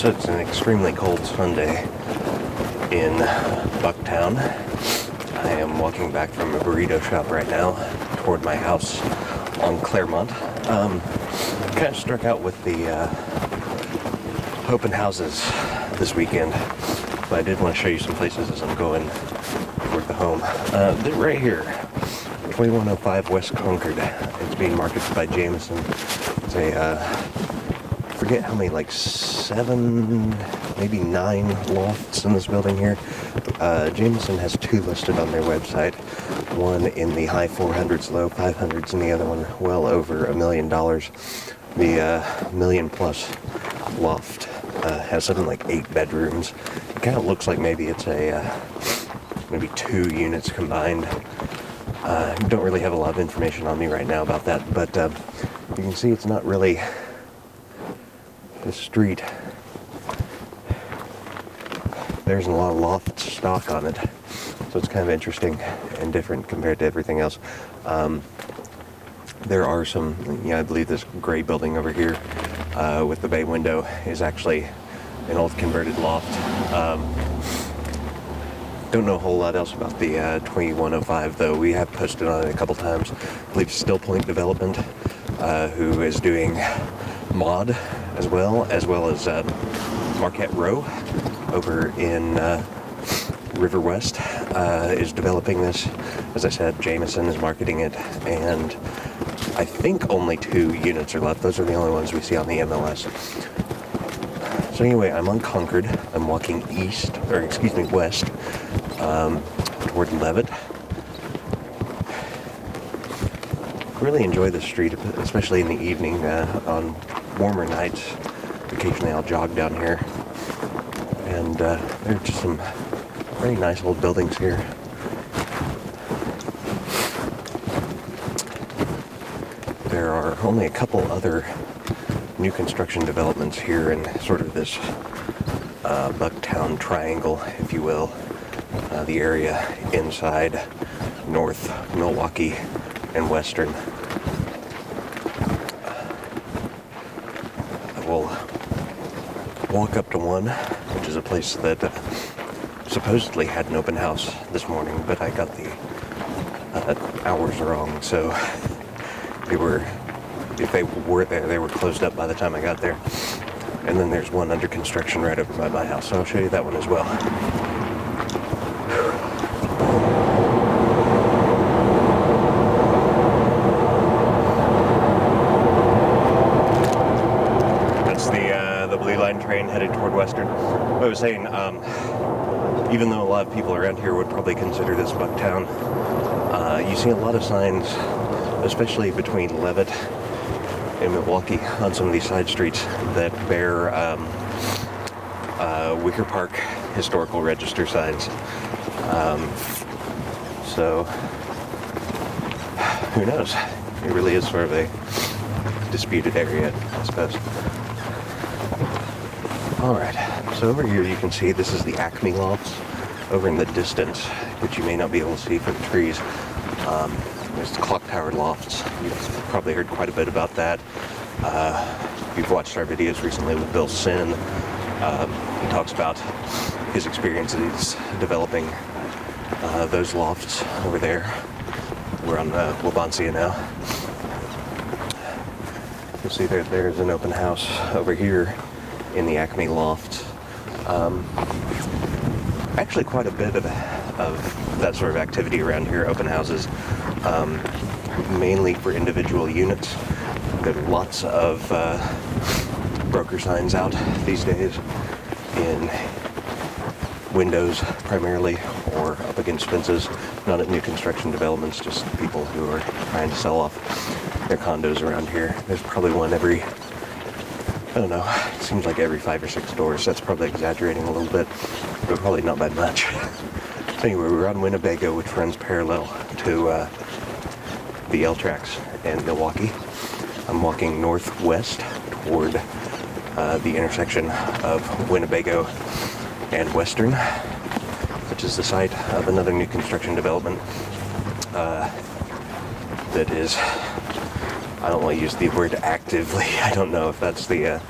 So it's an extremely cold Sunday in Bucktown. I am walking back from a burrito shop right now toward my house on Claremont. Kind of struck out with the open houses this weekend, but I did want to show you some places as I'm going toward the home. They're right here, 2105 West Concord. It's being marketed by Jameson. It's a forget how many, like 7, maybe 9 lofts in this building here. Jameson has 2 listed on their website. One in the high 400s, low 500s, and the other one well over $1 million. The million plus loft has something like 8 bedrooms. It kind of looks like maybe it's a maybe 2 units combined. Don't really have a lot of information on me right now about that, but you can see it's not really the street. There's a lot of loft stock on it, so it's kind of interesting and different compared to everything else. There are some, I believe this gray building over here with the bay window is actually an old converted loft. Don't know a whole lot else about the 2105 though. We have posted on it a couple times. I believe Still Point Development, who is doing mod as well as Marquette Row over in River West is developing this. As I said, Jameson is marketing it, and I think only 2 units are left. Those are the only ones we see on the MLS. So anyway, I'm on Concord. I'm walking west toward Levitt. Really enjoy this street, especially in the evening on warmer nights. Occasionally I'll jog down here, and there are just some very nice old buildings here. There are only a couple other new construction developments here in sort of this Bucktown triangle, if you will. The area inside North Milwaukee and Western. I will walk up to one, which is a place that supposedly had an open house this morning, but I got the hours wrong, so if they were there, they were closed up by the time I got there. And then there's one under construction right over by my house, so I'll show you that one as well. Train headed toward Western. I was saying, even though a lot of people around here would probably consider this Bucktown, you see a lot of signs, especially between Levitt and Milwaukee, on some of these side streets that bear Wicker Park historical register signs. So, who knows? It really is sort of a disputed area, I suppose. Alright, so over here you can see this is the Acme lofts over in the distance, which you may not be able to see for the trees. There's the clock tower lofts. You've probably heard quite a bit about that. You've watched our videos recently with Bill Sin. He talks about his experiences developing those lofts over there. We're on Wabansia now. You'll see there's an open house over here in the Acme loft. Actually quite a bit of that sort of activity around here, open houses, mainly for individual units. There are lots of broker signs out these days in windows primarily, or up against fences, not at new construction developments, just people who are trying to sell off their condos around here. There's probably one every, I don't know, it seems like every 5 or 6 doors. That's probably exaggerating a little bit, but probably not by much. So anyway, we're on Winnebago, which runs parallel to the L tracks in Milwaukee. I'm walking northwest toward the intersection of Winnebago and Western, which is the site of another new construction development that is, I don't want to use the word actively, I don't know if that's the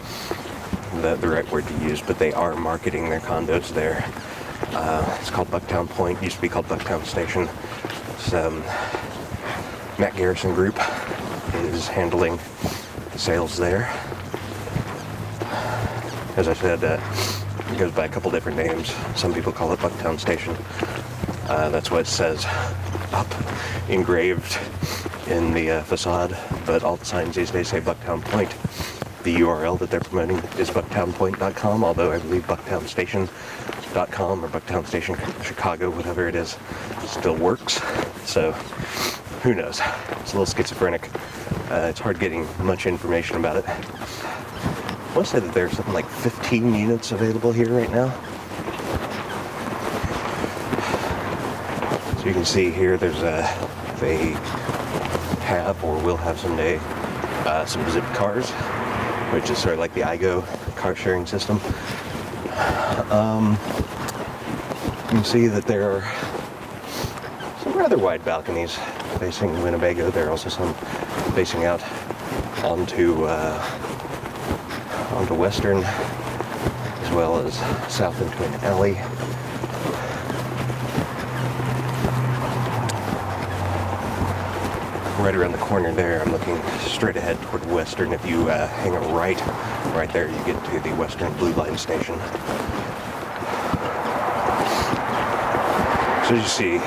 the right word to use, but they are marketing their condos there. It's called Bucktown Point. Used to be called Bucktown Station. It's, Matt Garrison Group is handling the sales there. As I said, it goes by a couple different names. Some people call it Bucktown Station. That's what it says up, engraved in the facade, but all the signs these days say Bucktown Point. The URL that they're promoting is bucktownpoint.com, although I believe bucktownstation.com or Bucktown Station Chicago, whatever it is, still works. So who knows? It's a little schizophrenic. It's hard getting much information about it. I want to say that there's something like 15 units available here right now. So you can see here there's they have or will have someday some Zip cars, which is sort of like the iGo car sharing system. You can see that there are some rather wide balconies facing Winnebago. There are also some facing out onto Western, as well as south into an alley. Right around the corner there, I'm looking straight ahead toward Western. If you hang a right there, you get to the Western Blue Line station. So you see,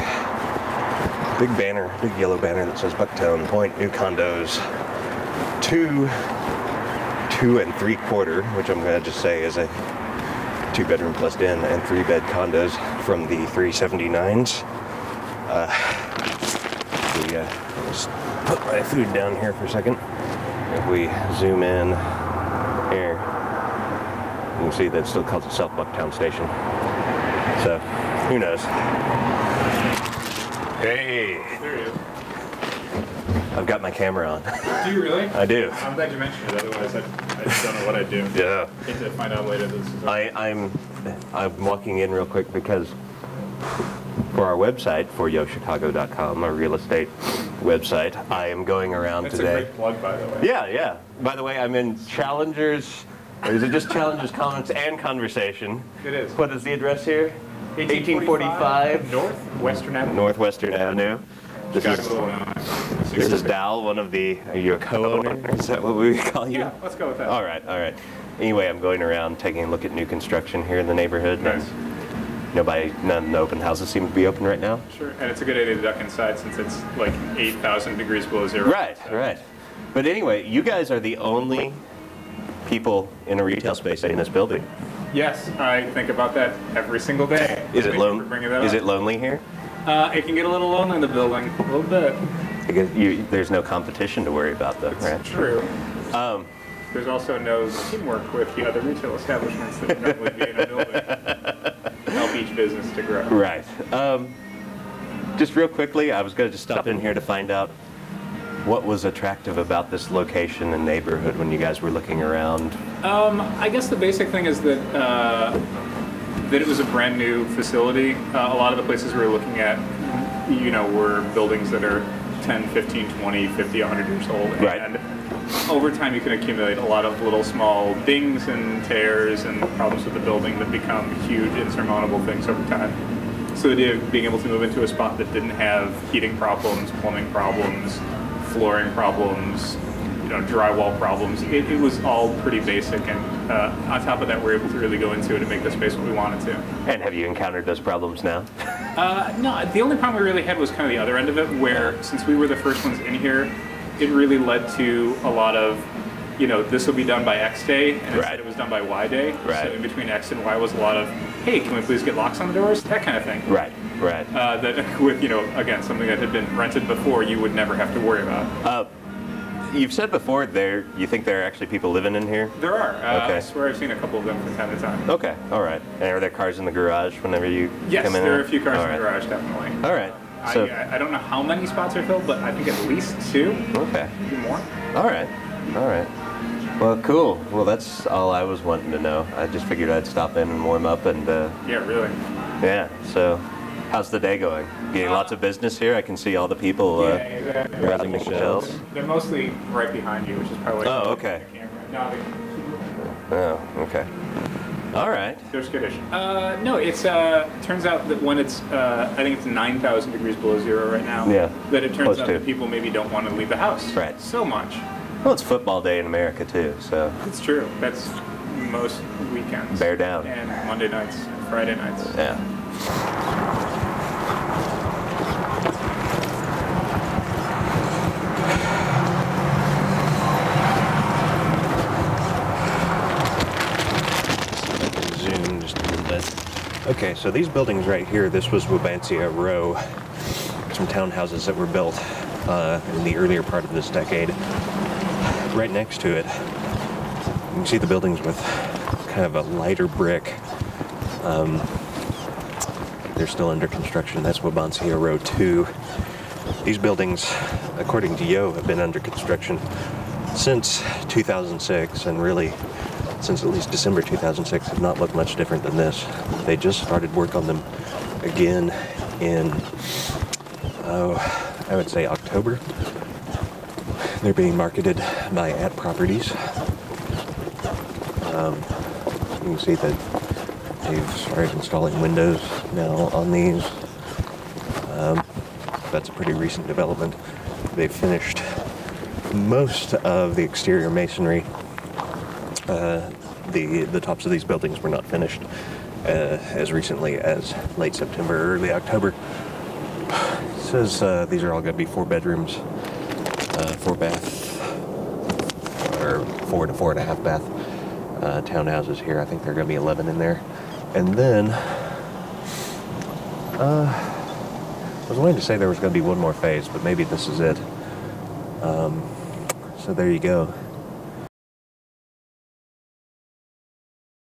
big banner, big yellow banner that says Bucktown Point, new condos, 2 and 3/4, which I'm going to just say is a 2-bedroom plus den and 3-bed condos from the 379s. Just put my food down here for a second. If we zoom in here, you can see that it still calls itself Bucktown Station. So, who knows? Hey! There he is. I've got my camera on. Do you really? I do. I'm glad you mentioned it, otherwise I just don't know what I'd do. Yeah. I hate to find out later this is I'm walking in real quick because for our website, for YoChicago.com, our real estate website, I am going around That's today. a great plug, by the way. Yeah. By the way, I'm in Challengers, or is it just Challengers Comments and Conversation? It is. What is the address here? 1845 Northwestern Avenue. Northwestern Avenue. This is Dal, one of the, are you a co-owner? Is that what we call you? Yeah, let's go with that. All right. Anyway, I'm going around taking a look at new construction here in the neighborhood. Nice. None of the open houses seem to be open right now. Sure, and it's a good idea to duck inside since it's like 8,000 degrees below zero. Right. But anyway, you guys are the only people in a retail space in this building. Yes, I think about that every single day. Is it lonely? Is it it lonely here? It can get a little lonely in the building, a little bit. Because there's no competition to worry about, though, right? True. There's also no teamwork with the other retail establishments that would normally be in a building. Help each business to grow. Right. Just real quickly, I was going to just stop in here to find out what was attractive about this location and neighborhood when you guys were looking around. I guess the basic thing is that that it was a brand new facility. A lot of the places we were looking at, were buildings that are 10, 15, 20, 50, 100 years old. Right. And over time you can accumulate a lot of little small dings and tears and problems with the building that become huge insurmountable things over time. So the idea of being able to move into a spot that didn't have heating problems, plumbing problems, flooring problems, drywall problems, it was all pretty basic, and on top of that we're able to really go into it and make the space what we wanted to. And have you encountered those problems now? No, the only problem we really had was kind of the other end of it, where since we were the first ones in here, it really led to a lot of, this will be done by X day, and instead it was done by Y day. Right. So in between X and Y was a lot of, hey, can we please get locks on the doors? That kind of thing. Right. That with, again, something that had been rented before, you would never have to worry about. You've said before you think there are actually people living in here? There are. Okay. I swear I've seen a couple of them from time to time. Okay, all right. And are there cars in the garage whenever you yes, come in? Yes, there are a few cars in the garage, definitely. All right. So, I don't know how many spots are filled, but I think at least 2. Okay. Maybe more. All right. Well, cool. Well, that's all I was wanting to know. I just figured I'd stop in and warm up and... Yeah, really. Yeah, so how's the day going? Getting lots of business here? I can see all the people browsing the shelves. They're mostly right behind you, which is probably... Oh, okay. No, Oh, okay. All right. They're skittish. No, it's turns out that when it's I think it's 9,000 degrees below zero right now. Yeah. That it turns Close out to. that people maybe don't want to leave the house. Right. So much. Well, it's football day in America too, so It's true. That's most weekends. bear down. And Monday nights, and Friday nights. Yeah. Zoom just a little bit. Okay, so these buildings right here, this was Wabansia Row. Some townhouses that were built in the earlier part of this decade. Right next to it, you can see the buildings with kind of a lighter brick. They're still under construction. That's Wabansia Row II. These buildings, according to Yo, have been under construction since 2006, and really since at least December 2006 have not looked much different than this. They just started work on them again in, I would say October. They're being marketed by At Properties. You can see that they've started installing windows now on these. That's a pretty recent development. They've finished most of the exterior masonry. The tops of these buildings were not finished as recently as late September, early October. It says these are all going to be 4 bedrooms, 4 bath, or 4 to 4.5 bath townhouses here. I think there are going to be 11 in there. And then, I was wanting to say there was going to be one more phase, but maybe this is it. So there you go.